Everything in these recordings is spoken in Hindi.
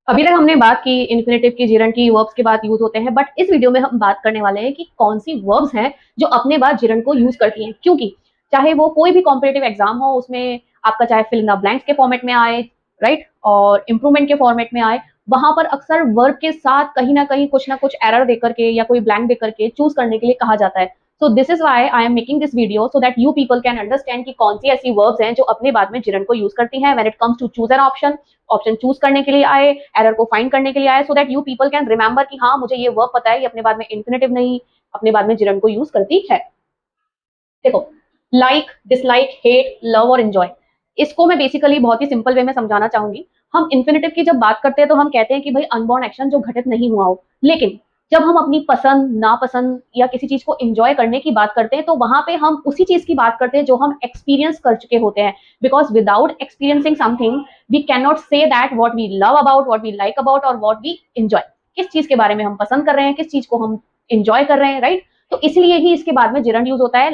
अभी तक हमने बात की इन्फिनेटिव की, जिरंड की, वर्ब्स के बाद यूज होते हैं, बट इस वीडियो में हम बात करने वाले हैं कि कौन सी वर्ब्स हैं जो अपने बाद जिरंड को यूज करती हैं। क्योंकि चाहे वो कोई भी कॉम्पिटेटिव एग्जाम हो, उसमें आपका चाहे फिल इन द ब्लैंक्स के फॉर्मेट में आए, राइट, और इंप्रूवमेंट के फॉर्मेट में आए, वहां पर अक्सर वर्ब के साथ कहीं ना कुछ एरर देकर के या कोई ब्लैंक देकर के चूज करने के लिए कहा जाता है। So this is why I am making this video so that you people can understand कि कौन सी ऐसी वर्ब्स हैं जो अपने बाद में जिरंड को यूज करती हैं when it comes to choose an option. Option चूज करने के लिए आए, एरर को फाइंड करने के लिए आए, सो that you people can remember कि हाँ मुझे ये वर्ब पता है, ये अपने बाद में इंफिनिटिव नहीं, अपने बाद में जिरंड को यूज करती है। देखो, लाइक, डिसलाइक, हेट, लव और एंजॉय, इसको मैं बेसिकली बहुत ही सिंपल वे में समझाना चाहूंगी। हम इंफिनिटिव की जब बात करते हैं तो हम कहते हैं कि भाई अनबॉर्न एक्शन जो घटित नहीं हुआ हो, लेकिन जब हम अपनी पसंद नापसंद या किसी चीज को एंजॉय करने की बात करते हैं तो वहां पे हम उसी चीज की बात करते हैं जो हम एक्सपीरियंस कर चुके होते हैं। Because without experiencing something we can not say that what we love about, what we like about और व्हाट वी एंजॉय। किस चीज के बारे में हम पसंद कर रहे हैं, किस चीज को हम एंजॉय कर रहे हैं, राइट। तो इसलिए ही इसके बाद में जिरंड यूज होता है,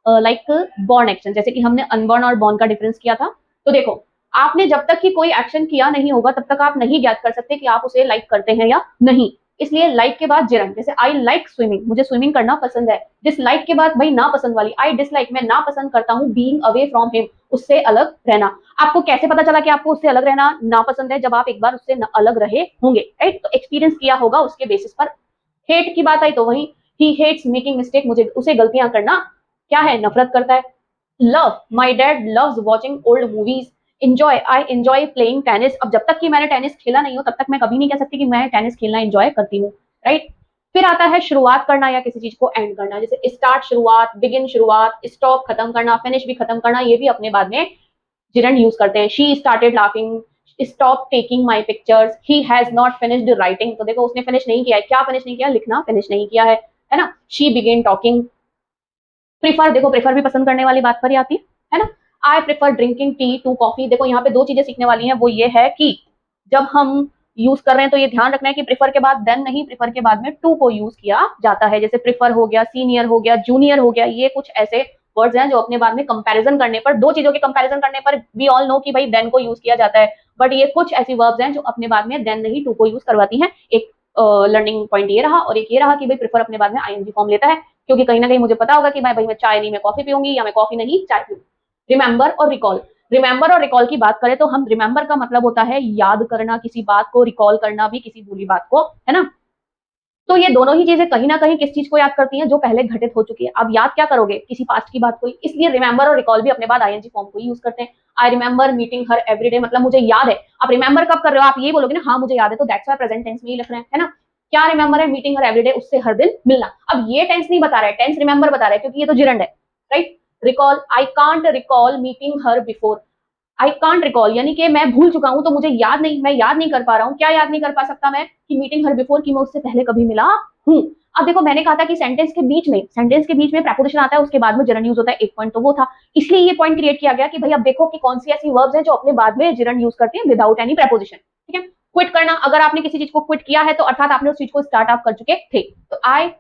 लाइक बॉर्न एक्शन। जैसे कि हमने अनबॉर्न और बॉर्न का डिफरेंस किया था। तो देखो, आपने जब तक कि कोई एक्शन किया नहीं होगा तब तक आप नहीं ज्ञात कर सकते कि आप उसे लाइक करते हैं या नहीं। इसलिए लाइक के बाद जिरंड, जैसे आई लाइक स्विमिंग, मुझे स्विमिंग करना पसंद है। डिसलाइक के बाद भाई ना पसंद वाली, आई डिसलाइक, मैं ना पसंद करता हूँ बीइंग अवे फ्रॉम हिम, उससे अलग रहना। आपको कैसे पता चला कि आपको उससे अलग रहना नापसंद है? जब आप एक बार उससे अलग रहे होंगे, राइट, तो एक्सपीरियंस किया होगा उसके बेसिस पर। हेट की बात आई तो वही, ही हेट्स मेकिंग मिस्टेक, मुझे उसे गलतियां करना क्या है, नफरत करता है। Love, my dad loves watching old movies. Enjoy, I enjoy playing tennis. अब जब तक कि मैंने टेनिस खेला नहीं हो तब तक मैं कभी नहीं कह सकती कि मैं टेनिस खेलना एंजॉय करती हूँ, राइट। फिर आता है शुरुआत करना या किसी चीज को एंड करना, जैसे स्टार्ट शुरुआत, बिगिन शुरुआत, स्टॉप खत्म करना, फिनिश भी खत्म करना, ये भी अपने बाद में जिरंड यूज करते हैं। She started laughing, stop taking my pictures, he has not finished writing. तो देखो उसने फिनिश नहीं किया है, क्या फिनिश नहीं किया, लिखना फिनिश नहीं किया है ना। She began talking. प्रिफर, देखो प्रिफर भी पसंद करने वाली बात पर ही आती है ना। I prefer drinking tea to coffee. देखो यहाँ पे दो चीजें सीखने वाली हैं, वो ये है कि जब हम यूज कर रहे हैं तो ये ध्यान रखना है कि प्रिफर के बाद देन नहीं, प्रिफर के बाद में टू को यूज किया जाता है। जैसे प्रिफर हो गया, सीनियर हो गया, जूनियर हो गया, ये कुछ ऐसे वर्ड्स हैं जो अपने बाद में कंपैरिजन करने पर, दो चीजों के कंपैरिजन करने पर वी ऑल नो कि भाई देन को यूज किया जाता है। बट ये कुछ ऐसी वर्ब्स हैं जो अपने बाद में देन नहीं टू को यूज करवाती हैं। एक लर्निंग पॉइंट ये रहा, और एक ये रहा कि भाई प्रिफर अपने बाद में आईएनजी फॉर्म लेता है, क्योंकि कहीं ना कहीं मुझे पता होगा कि भाई मैं चाय नहीं मैं कॉफी पीऊंगी, या मैं कॉफी नहीं चाय पीऊंगी। रिमेंबर और रिकॉल, रिमेंबर और रिकॉल की बात करें तो हम रिमेंबर का मतलब होता है याद करना किसी बात को, रिकॉल करना भी किसी भूली बात को, है ना। तो ये दोनों ही चीजें कहीं ना कहीं किस चीज को याद करती हैं, जो पहले घटित हो चुकी है। अब याद क्या करोगे, किसी पास्ट की बात को। इसलिए रिमेंबर और रिकॉल भी अपने बाद आईएनजी फॉर्म को यूज करते हैं। I remember meeting her everyday, मतलब मुझे याद है। आप रिमेंबर कब कर रहे हो, आप ये बोलोगे ना हाँ मुझे याद है, तो दैट्स वाई प्रेजेंट टेंस में ही लिख रहे हैं, है ना। क्या रिमेंबर है, मीटिंग हर एवरीडे, उससे हर दिन मिलना। अब ये टेंस नहीं बता रहा है, टेंस रिमेंबर बता रहा है, क्योंकि ये तो जिरंड है, right. Recall, I can't recall meeting her before. I can't recall यानी कि मैं भूल चुका हूं, तो मुझे याद नहीं, मैं याद नहीं कर पा रहा हूँ। क्या याद नहीं कर पा सकता मैं, कि मीटिंग हर बिफोर, की मैं उससे पहले कभी मिला हूँ। अब देखो मैंने कहा था कि सेंटेंस के बीच में प्रेपोजिशन आता है, उसके बाद में जिरंड यूज होता है। एक पॉइंट तो वो था, इसलिए ये पॉइंट क्रिएट किया गया कि भाई अब देखो कि कौन सी ऐसी वर्ब्स हैं जो अपने बाद में जिरंड यूज करते हैं विदाउट एनी प्रेपोजिशन, ठीक है। क्विट करना, अगर आपने किसी चीज को क्विट किया है तो अर्थात आपने उस चीज को स्टार्ट अप कर चुके थे। तो आई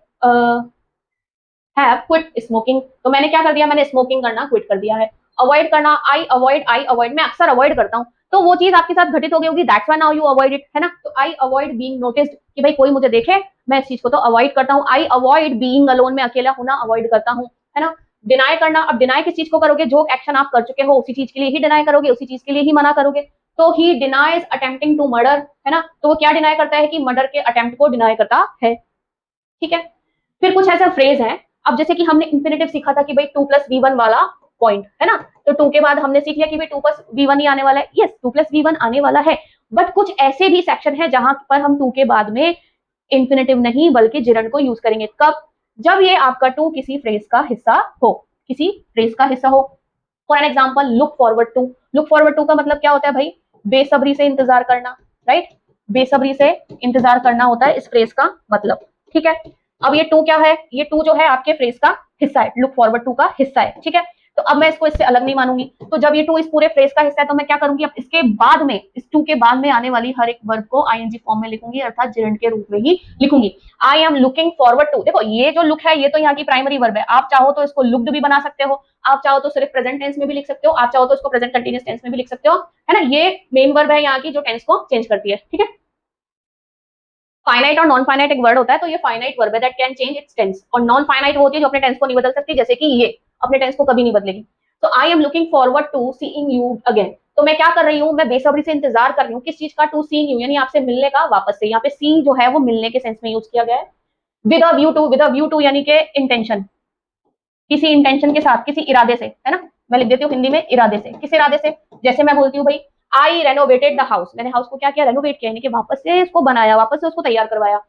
हैव क्विट स्मोकिंग, तो मैंने क्या कर दिया, मैंने स्मोकिंग करना क्विट कर दिया है। अवॉइड करना, आई अवॉइड, मैं अक्सर अवॉइड करता हूँ, तो वो चीज आपके साथ घटित हो गई होगी, that's why now you avoid it, है ना। तो आई अवॉइड बीइंग नोटिस्ड, कि भाई कोई मुझे देखे, मैं इस चीज को तो अवॉइड करता हूँ। आई अवॉइड बीइंग अलोन, मैं अकेला होना अवॉइड करता हूँ, है ना। डिनाई करना, अब डिनाई किस चीज को करोगे, जो एक्शन आप कर चुके हो उसी चीज के लिए ही डिनाई करोगे, उसी चीज के लिए ही मना करोगे। तो ही डिनाइज अटेम्प्टिंग टू मर्डर, है ना। तो वो क्या डिनाई करता है, कि मर्डर के अटेम्प्ट को डिनाई करता है, ठीक है। फिर कुछ ऐसा फ्रेज है, अब जैसे कि हमने इंफिनिटिव सीखा था कि भाई 2+V1 वाला पॉइंट, है ना। तो 2 के बाद हमने सीख लिया कि भाई 2+V1 ही आने वाला है, यस 2+V1 आने वाला है। बट कुछ ऐसे भी सेक्शन है जहां पर हम 2 के बाद में इंफिनिटिव नहीं बल्कि जिरंड को यूज करेंगे। कब, जब ये आपका 2 किसी फ्रेज का हिस्सा हो, किसी फ्रेज का हिस्सा हो। For an example, look forward to, look forward to का मतलब क्या होता है भाई, बेसब्री से इंतजार करना, राइट। बेसब्री से इंतजार करना होता है इस फ्रेज का मतलब, ठीक है। अब ये 2 क्या है, ये 2 जो है आपके फ्रेज का हिस्सा है, लुक फॉरवर्ड टू का हिस्सा है, ठीक है। तो अब मैं इसको इससे अलग नहीं मानूंगी, तो जब ये 2 इस पूरे फ्रेज का हिस्सा है तो मैं क्या करूंगी, अब इसके बाद में, इस 2 के बाद में आने वाली हर एक वर्ब को आईएनजी फॉर्म में लिखूंगी, अर्थात जिरंड के रूप में ही लिखूंगी। I am looking forward to, देखो ये जो लुक है ये तो यहाँ की प्राइमरी वर्ब है, आप चाहो तो इसको लुक्ड भी बना सकते हो, आप चाहो तो सिर्फ प्रेजेंट टेंस में भी लिख सकते हो, आप चाहो तो इसको प्रेजेंट कंटीन्यूअस टेंस में भी लिख सकते हो, है ना। ये मेन वर्ब है यहाँ की जो टेंस को चेंज करती है, ठीक है। फाइनाइट और नॉन फाइनाइट एक वर्ड होता है, तो ये फाइनाइट वर्ब है that can change its tense, और नॉन फाइनाइट वो होती है जो अपने टेंस को नहीं बदल सकती, जैसे कि ये अपने टेंस को कभी नहीं बदलेगी। तो I am looking forward to seeing you again. तो मैं क्या कर रही हूँ, मैं बेसब्री से इंतजार कर रही हूँ किस चीज का, टू सीइंग यू, यानी आपसे मिलने का, वापस से। यहाँ पे सी जो है वो मिलने के सेंस में यूज किया गया है। With a view to, with a view to यानी कि इंटेंशन, किसी इंटेंशन के साथ, किसी इरादे से, है ना। मैं लिख देती हूँ हिंदी में, इरादे से। किस इरादे से? जैसे मैं बोलती हूँ भाई, आई रेनोवेटेड द हाउस, मैंने हाउस को क्या किया, रेनोवेट किया, यानी कि वापस से इसको बनाया, वापस से उसको तैयार करवाया।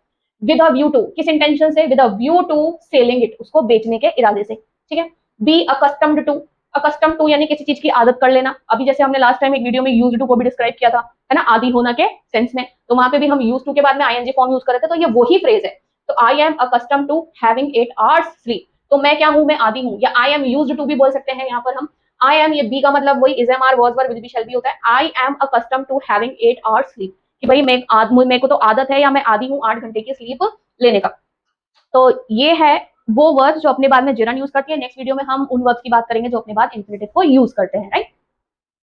विद अ व्यू टू, किस इंटेंशन से, with a view to selling it, उसको बेचने के इरादे से, ठीक है। Be accustomed to, accustom to यानी किसी चीज की आदत कर लेना। अभी जैसे हमने लास्ट टाइम एक वीडियो में यूज टू को भी डिस्क्राइब किया था, है ना, आदि होना के सेंस में, तो वहां पे भी हम यूज टू के बाद में आईएनजी फॉर्म यूज कर रहे थे, तो ये वही फ्रेज है। तो I am accustom to having 8 hours sleep, तो मैं क्या हूं, मैं आदि हूं, या आई एम यूज्ड टू भी बोल सकते हैं यहाँ पर हम। आई एम, ये बी का मतलब वही is am are was were will be shall be होता है। I am accustom to having 8 hours sleep, कि भाई मेरे को तो आदत है, या मैं आदि हूँ 8 घंटे की स्लीप लेने का। तो ये है वो वर्ड्स जो अपने बाद में जिरन यूज करती है। नेक्स्ट वीडियो में हम उन वर्ड्स की बात करेंगे जो अपने बाद इंफिनिटिव को यूज करते हैं, राइट।